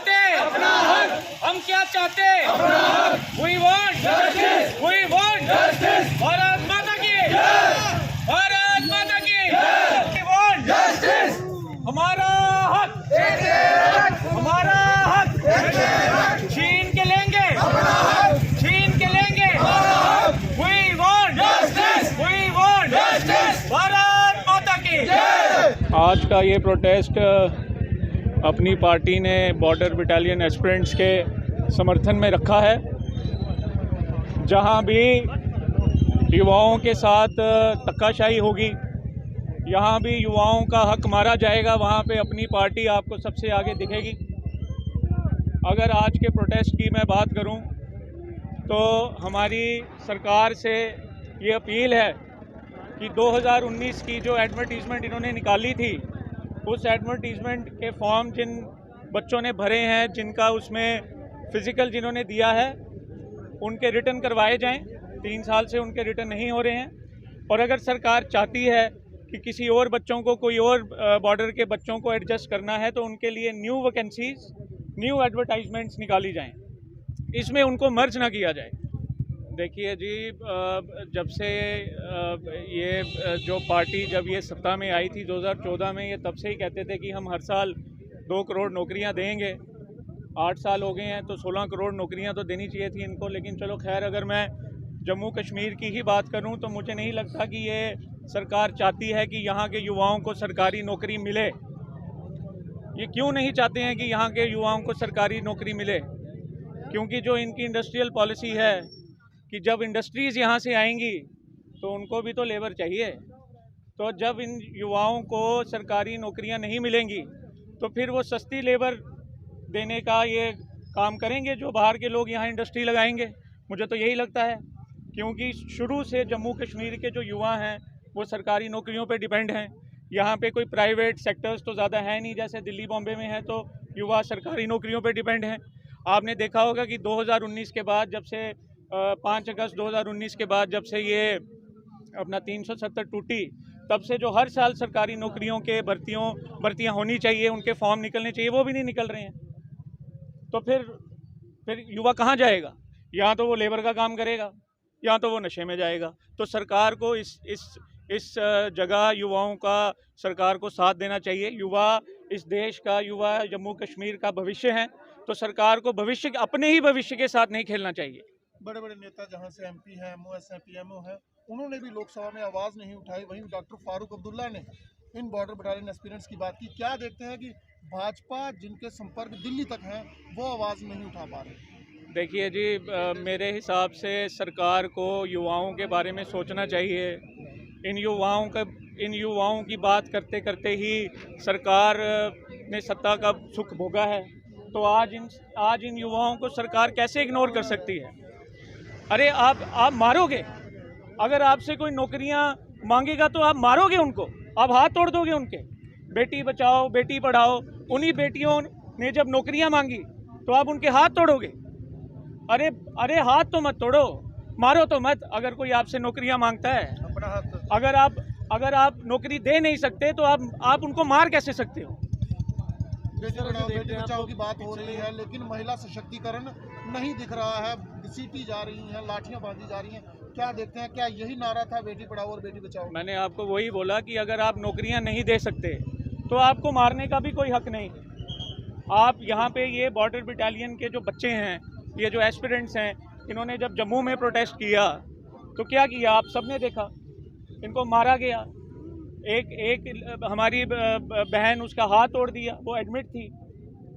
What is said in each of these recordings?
चाहते? अपना हक। हम क्या चाहते? अपना हक। We want justice. We want justice. Bharat माता की जय। भारत माता की जय। We want justice. हमारा हक हमारा हक छीन के लेंगे अपना हक, छीन के लेंगे हमारा हक। We want justice. We want justice. Bharat माता की जय। आज का ये प्रोटेस्ट अपनी पार्टी ने बॉर्डर बटालियन एस्पिरेंट्स के समर्थन में रखा है। जहां भी युवाओं के साथ धक्काशाही होगी, यहाँ भी युवाओं का हक मारा जाएगा, वहाँ पे अपनी पार्टी आपको सबसे आगे दिखेगी। अगर आज के प्रोटेस्ट की मैं बात करूं तो हमारी सरकार से ये अपील है कि 2019 की जो एडवर्टीज़मेंट इन्होंने निकाली थी, उस एडवर्टीज़मेंट के फॉर्म जिन बच्चों ने भरे हैं, जिनका उसमें फ़िज़िकल जिन्होंने दिया है, उनके रिटर्न करवाए जाएं। 3 साल से उनके रिटर्न नहीं हो रहे हैं। और अगर सरकार चाहती है कि किसी और बच्चों को, कोई और बॉर्डर के बच्चों को एडजस्ट करना है, तो उनके लिए न्यू वैकेंसीज़, न्यू एडवर्टाइजमेंट्स निकाली जाएं। इसमें उनको मर्ज ना किया जाए। देखिए जी, जब से ये जो पार्टी जब ये सत्ता में आई थी 2014 में, ये तब से ही कहते थे कि हम हर साल 2 करोड़ नौकरियां देंगे। 8 साल हो गए हैं तो 16 करोड़ नौकरियां तो देनी चाहिए थी इनको। लेकिन चलो खैर, अगर मैं जम्मू कश्मीर की ही बात करूं तो मुझे नहीं लगता कि ये सरकार चाहती है कि यहाँ के युवाओं को सरकारी नौकरी मिले। ये क्यों नहीं चाहते हैं कि यहाँ के युवाओं को सरकारी नौकरी मिले? क्योंकि जो इनकी इंडस्ट्रियल पॉलिसी है कि जब इंडस्ट्रीज़ यहाँ से आएंगी तो उनको भी तो लेबर चाहिए। तो जब इन युवाओं को सरकारी नौकरियाँ नहीं मिलेंगी तो फिर वो सस्ती लेबर देने का ये काम करेंगे, जो बाहर के लोग यहाँ इंडस्ट्री लगाएंगे। मुझे तो यही लगता है, क्योंकि शुरू से जम्मू कश्मीर के जो युवा हैं वो सरकारी नौकरियों पे डिपेंड हैं। यहाँ पे कोई प्राइवेट सेक्टर्स तो ज़्यादा है नहीं, जैसे दिल्ली बॉम्बे में है, तो युवा सरकारी नौकरियों पे डिपेंड हैं। आपने देखा होगा कि 2019 के बाद, जब से 5 अगस्त 2019 के बाद जब से ये अपना 370 टूटी, तब से जो हर साल सरकारी नौकरियों के भर्तियाँ होनी चाहिए, उनके फॉर्म निकलने चाहिए, वो भी नहीं निकल रहे हैं। तो फिर युवा कहाँ जाएगा? यहाँ तो वो लेबर का काम करेगा, या तो वो नशे में जाएगा। तो सरकार को इस जगह युवाओं का सरकार को साथ देना चाहिए। युवा इस देश का, युवा जम्मू कश्मीर का भविष्य है, तो सरकार को भविष्य, अपने ही भविष्य के साथ नहीं खेलना चाहिए। बड़े बड़े नेता जहां से एमपी हैं, एमओएस हैं, पीएमओ हैं, उन्होंने भी लोकसभा में आवाज़ नहीं उठाई। वहीं डॉक्टर फारूक अब्दुल्ला ने इन बॉर्डर बटालियन एस्पिरेंट्स की बात की। क्या देखते हैं कि भाजपा जिनके संपर्क दिल्ली तक हैं, वो आवाज़ नहीं उठा पा रहे? देखिए जी, मेरे हिसाब से सरकार को युवाओं के बारे में सोचना चाहिए। इन युवाओं की बात करते करते ही सरकार ने सत्ता का सुख भोगा है। तो आज इन युवाओं को सरकार कैसे इग्नोर कर सकती है? अरे आप मारोगे, अगर आपसे कोई नौकरियां मांगेगा तो आप मारोगे उनको, आप हाथ तोड़ दोगे उनके। बेटी बचाओ, बेटी पढ़ाओ, उन्हीं बेटियों ने जब नौकरियां मांगी तो आप उनके हाथ तोड़ोगे? अरे हाथ तो मत तोड़ो, मारो तो मत। अगर कोई आपसे नौकरियां मांगता है, अपना हाथ, अगर आप नौकरी दे नहीं सकते तो आप उनको मार कैसे सकते हो? बेटी पढ़ाओ बेटी बचाओ की बात हो रही है, लेकिन महिला सशक्तिकरण नहीं दिख रहा है। घसीटी जा रही हैं, लाठियां बांधी जा रही हैं। क्या देखते हैं, क्या यही नारा था बेटी पढ़ाओ और बेटी बचाओ? मैंने आपको वही बोला कि अगर आप नौकरियां नहीं दे सकते तो आपको मारने का भी कोई हक नहीं। आप यहाँ पे ये बॉर्डर बटालियन के जो बच्चे हैं, ये जो एस्पिरेंट्स हैं, इन्होंने जब जम्मू में प्रोटेस्ट किया तो क्या किया? आप सबने देखा, इनको मारा गया। एक हमारी बहन, उसका हाथ तोड़ दिया, वो एडमिट थी।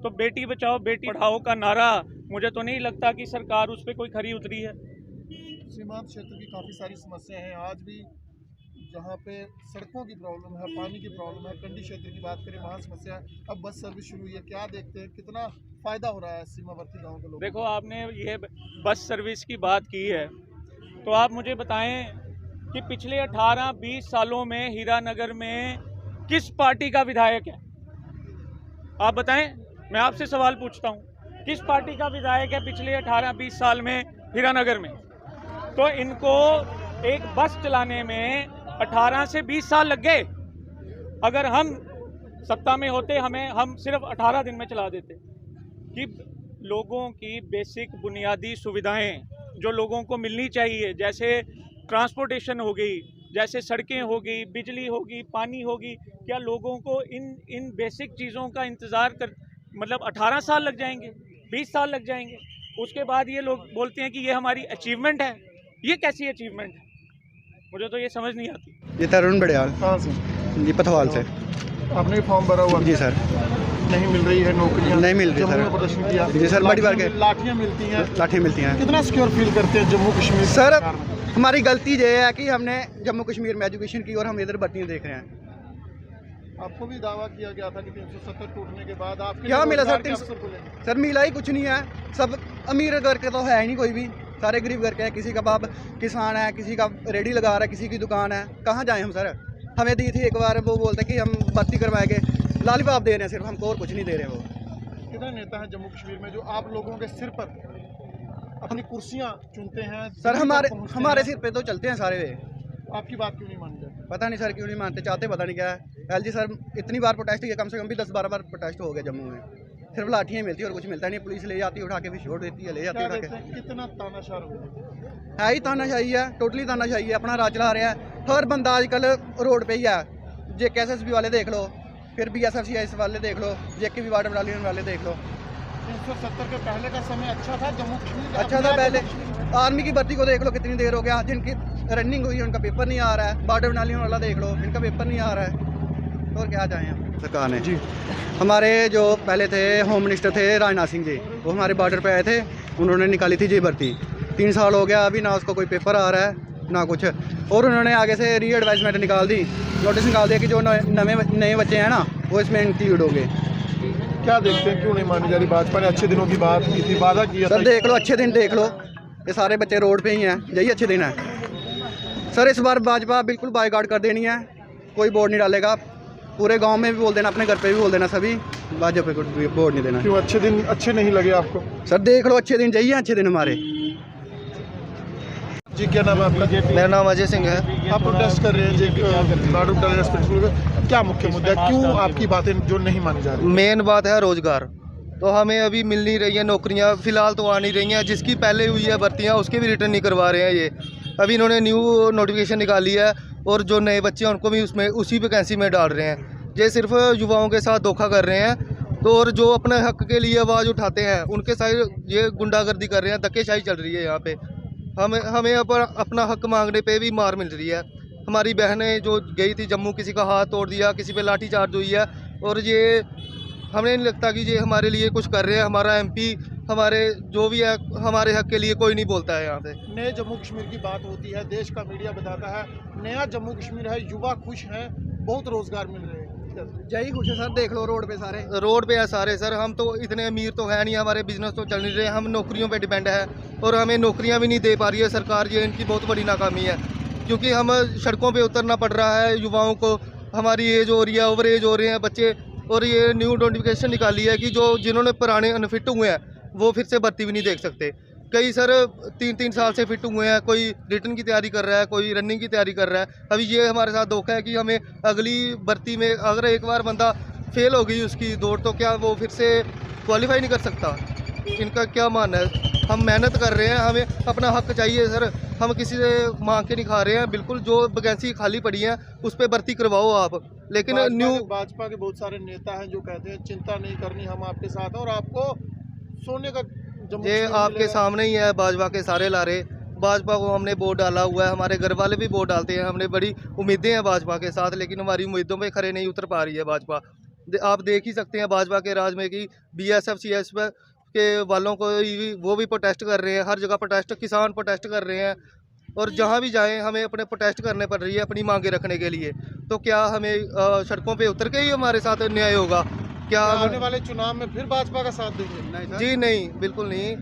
तो बेटी बचाओ बेटी पढ़ाओ का नारा, मुझे तो नहीं लगता कि सरकार उस पर कोई खरी उतरी है। सीमांत क्षेत्र की काफ़ी सारी समस्याएं हैं। आज भी जहां पे सड़कों की प्रॉब्लम है, पानी की प्रॉब्लम है, कंडी क्षेत्र की बात करें, वहाँ समस्या है। अब बस सर्विस शुरू हुई है, क्या देखते हैं, कितना फ़ायदा हो रहा है सीमावर्ती गाँव के लोगों को? देखो, आपने ये बस सर्विस की बात की है, तो आप मुझे बताएं कि पिछले 18-20 सालों में हीरानगर में किस पार्टी का विधायक है? आप बताएं, मैं आपसे सवाल पूछता हूं, किस पार्टी का विधायक है पिछले 18-20 साल में हीरानगर में? तो इनको एक बस चलाने में 18 से 20 साल लग गए। अगर हम सत्ता में होते, हम सिर्फ 18 दिन में चला देते। कि लोगों की बेसिक बुनियादी सुविधाएं जो लोगों को मिलनी चाहिए, जैसे ट्रांसपोर्टेशन हो गई, जैसे सड़कें हो गई, बिजली होगी, पानी होगी, क्या लोगों को इन बेसिक चीज़ों का इंतज़ार कर मतलब 18 साल लग जाएंगे, 20 साल लग जाएंगे? उसके बाद ये लोग बोलते हैं कि ये हमारी अचीवमेंट है। ये कैसी अचीवमेंट है? मुझे तो ये समझ नहीं आती। ये तरुण बड़ियाल कहाँ से? जी पथवाल से। आपने फॉर्म भरा हुआ? जी सर। नहीं मिल रही है नौकरियां? नहीं मिल रही जम्मू सर। में प्रदर्शन किया? जी सर, बड़ी बार के लाठियां मिलती हैं? लाठियाँ मिलती हैं। कितना सिक्योर फील करते हैं जम्मू कश्मीर सर सरकार में? हमारी गलती ये है कि हमने जम्मू कश्मीर में एजुकेशन की और हम इधर भर्तियाँ देख रहे हैं। आपको भी दावा किया गया था कि 370 टूटने के बाद आपके क्या लिए मिला सर? रोजगार के अवसर खुलेंगे। सर मिला ही कुछ नहीं है। सब अमीर घर के तो है ही नहीं कोई भी, सारे गरीब घर के हैं। किसी का बाप किसान है, किसी का रेडी लगा रहा है, किसी की दुकान है। कहाँ जाएँ हम सर? हमें दी थी एक बार, वो बोलते कि हम भर्ती करवाएंगे, लालीपाप दे रहे हैं सिर्फ हमको और कुछ नहीं दे रहे। वो कितने नेता हैं जम्मू कश्मीर में जो आप लोगों के सिर पर अपनी कुर्सियां चुनते हैं? सर दिल्ली तक पहुंचते हमारे हैं? सिर पे तो चलते हैं सारे। आपकी बात क्यों नहीं मानते? पता नहीं सर क्यों नहीं मानते, चाहते पता नहीं क्या है। एलजी सर इतनी बार प्रोटेस्ट किया, कम से कम भी 10-12 बार प्रोटेस्ट हो गया जम्मू में। सिर्फ लाठियाँ मिलती है और कुछ मिलता नहीं। पुलिस ले जाती है उठा के, भी छोड़ देती है, ले जाती है क्या उठा देखते हैं कितना तानाशाह हो गया? के। है ही तानाशाही है, टोटली तानाशाही है। अपना राज चला रहा है हर बंदा आजकल रोड पे ही है। JKSSB वाले देख लो, फिर BSF वाले देख लो, JKB बॉर्डर बटालियन वाले देख लो। 370 के पहले का समय अच्छा था जम्मू कश्मीर का? अच्छा था पहले। आर्मी की भर्ती को देख लो, कितनी देर हो गया। जिनकी रनिंग हुई है उनका पेपर नहीं आ रहा है। बॉर्डर बटालियन वाला देख लो, इनका पेपर नहीं आ रहा है। और क्या जाएँ हम? सरकार ने जी हमारे जो पहले थे होम मिनिस्टर थे राजनाथ सिंह जी, वो हमारे बॉर्डर पे आए थे। उन्होंने निकाली थी जी भर्ती। 3 साल हो गया, अभी ना उसको कोई पेपर आ रहा है ना कुछ। और उन्होंने आगे से री एडवाइजमेंट निकाल दी, नोटिस निकाल दिया कि जो नए बच्चे हैं ना वो इसमें इंक्लूड होंगे। क्या देखते हैं क्यों नहीं मानी जा रही? भाजपा ने अच्छे दिनों की बात की थी, वादा किया था। सर देख लो, अच्छे दिन देख लो, ये सारे बच्चे रोड पे ही हैं, यही अच्छे दिन है सर। इस बार भाजपा बिल्कुल बायकॉट कर देनी है, कोई वोट नहीं डालेगा। पूरे गांव में भी बोल देना, अपने घर पे भी बोल देना, सभी भाजपा को वोट नहीं देना। क्यों अच्छे दिन अच्छे नहीं लगे आपको? सर देख लो, अच्छे दिन चाहिए, अच्छे दिन हमारे। जी क्या नाम है आपका? मेरा नाम अजय सिंह है। आप प्रोटेस्ट कर रहे हैं जी बॉर्डर बटालियन स्कूल का, क्या मुख्य मुद्दा है? क्यों आपकी बातें जो नहीं मानी जा रही? मेन बात है रोजगार। तो हमें अभी मिल नहीं रही है नौकरियां, फिलहाल तो आ नहीं रही हैं। जिसकी पहले हुई है भर्तियां उसके भी रिटर्न नहीं करवा रहे हैं ये। अभी इन्होंने न्यू नोटिफिकेशन निकाली है और जो नए बच्चे हैं उनको भी उसमें उसी वैकेंसी में डाल रहे हैं। ये सिर्फ युवाओं के साथ धोखा कर रहे हैं। तो और जो अपने हक के लिए आवाज़ उठाते हैं उनके साथ ये गुंडागर्दी कर रहे हैं, धक्केशाही चल रही है यहाँ पे। हमें अपना हक मांगने पे भी मार मिल रही है। हमारी बहनें जो गई थी जम्मू, किसी का हाथ तोड़ दिया, किसी पे लाठी चार्ज हुई है। और ये हमें नहीं लगता कि ये हमारे लिए कुछ कर रहे हैं। हमारा MP हमारे जो भी है हमारे हक के लिए कोई नहीं बोलता है यहाँ पे। नए जम्मू कश्मीर की बात होती है, देश का मीडिया बताता है नया जम्मू कश्मीर है, युवा खुश हैं, बहुत रोजगार मिल रहे हैं। यही खुश है सर, देख लो रोड पे सारे। रोड पे है सारे सर। हम तो इतने अमीर तो है नहीं, हमारे बिजनेस तो चल नहीं रहे, हम नौकरियों पे डिपेंड है और हमें नौकरियां भी नहीं दे पा रही है सरकार। ये इनकी बहुत बड़ी नाकामी है, क्योंकि हम सड़कों पे उतरना पड़ रहा है युवाओं को। हमारी एज हो रही है, ओवर एज हो रहे हैं बच्चे। और ये न्यू नोटिफिकेशन निकाली है कि जिन्होंने पुराने अनफिट हुए हैं वो फिर से भर्ती भी नहीं देख सकते। कई सर 3-3 साल से फिट हुए हैं, कोई रिटर्न की तैयारी कर रहा है, कोई रनिंग की तैयारी कर रहा है। अभी ये हमारे साथ धोखा है कि हमें अगली भर्ती में अगर एक बार बंदा फेल हो गई उसकी दौड़, तो क्या वो फिर से क्वालिफाई नहीं कर सकता? इनका क्या मानना है? हम मेहनत कर रहे हैं, हमें अपना हक चाहिए सर। हम किसी से मांग के नहीं खा रहे हैं। बिल्कुल जो वैकेंसी खाली पड़ी है उस पर भर्ती करवाओ आप। लेकिन भाजपा के बहुत सारे नेता हैं जो कहते हैं चिंता नहीं करनी, हम आपके साथ हैं और आपको सोने का ये आपके सामने ही है भाजपा के सारे लारे। भाजपा को हमने वोट डाला हुआ है, हमारे घर वाले भी वोट डालते हैं। हमने बड़ी उम्मीदें हैं भाजपा के साथ, लेकिन हमारी उम्मीदों पे खरे नहीं उतर पा रही है भाजपा। आप देख ही सकते हैं भाजपा के राज में कि BSF CSF के वालों को वो भी प्रोटेस्ट कर रहे हैं। हर जगह प्रोटेस्ट, किसान प्रोटेस्ट कर रहे हैं और जहाँ भी जाएं हमें अपने प्रोटेस्ट करने पड़ रही है अपनी मांगे रखने के लिए। तो क्या हमें सड़कों पे उतर के ही हमारे साथ न्याय होगा? क्या आने वाले चुनाव में फिर भाजपा का साथ देंगे? नहीं सर। जी नहीं, बिल्कुल नहीं।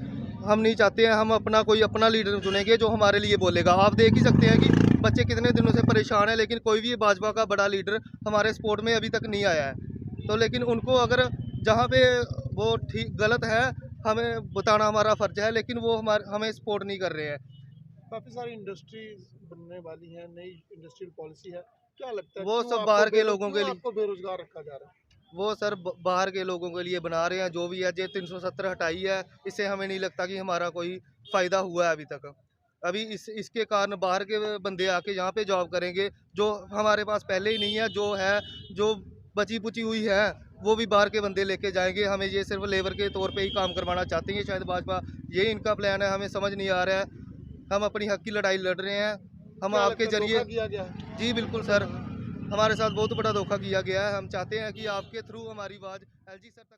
हम नहीं चाहते हैं। हम कोई अपना लीडर चुनेंगे जो हमारे लिए बोलेगा। आप देख ही सकते हैं कि बच्चे कितने दिनों से परेशान हैं, लेकिन कोई भी भाजपा का बड़ा लीडर हमारे सपोर्ट में अभी तक नहीं आया है। तो लेकिन उनको अगर जहाँ पे वो ठीक गलत है हमें बताना हमारा फ़र्ज है, लेकिन वो हमें सपोर्ट नहीं कर रहे हैं। काफी सारी इंडस्ट्रीज बनने वाली हैं, नई इंडस्ट्रियल पॉलिसी है, क्या लगता है वो क्यों सब आपको बाहर के लोगों के लिए आपको बेरोजगार रखा जा रहा है? वो सर बाहर के लोगों के लिए बना रहे हैं। जो भी है, जो 370 हटाई है, इससे हमें नहीं लगता कि हमारा कोई फ़ायदा हुआ है अभी तक। अभी इसके कारण बाहर के बंदे आके यहाँ पे जॉब करेंगे, जो हमारे पास पहले ही नहीं है, जो है जो बची पुची हुई है वो भी बाहर के बंदे लेके जाएंगे। हमें ये सिर्फ लेबर के तौर पे ही काम करवाना चाहते हैं शायद भाजपा, ये इनका प्लान है, हमें समझ नहीं आ रहा है। हम अपनी हक की लड़ाई लड़ रहे हैं। हम क्या आपके लगता है, जरिए धोखा किया गया है? जी बिल्कुल सर, हमारे साथ बहुत बड़ा धोखा किया गया है। हम चाहते हैं कि आपके थ्रू हमारी आवाज़ LG सर तक